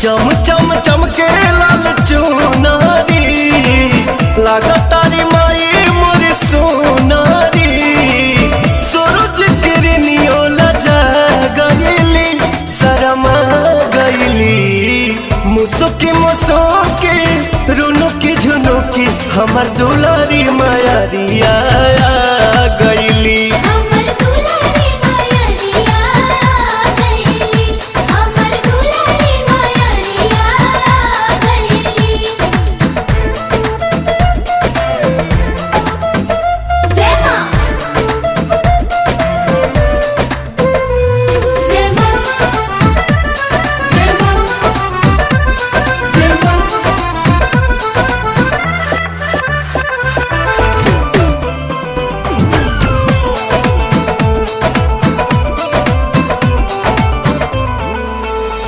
चम चम चमके लाल चुनारी लागतारी माई मोर सोनारी। सूरज किरनियो लजा गईली शरमा गईली। मुसुकी मुसुकी रुनुकी झुनुकी हमर दुलारी मायारिया गईली।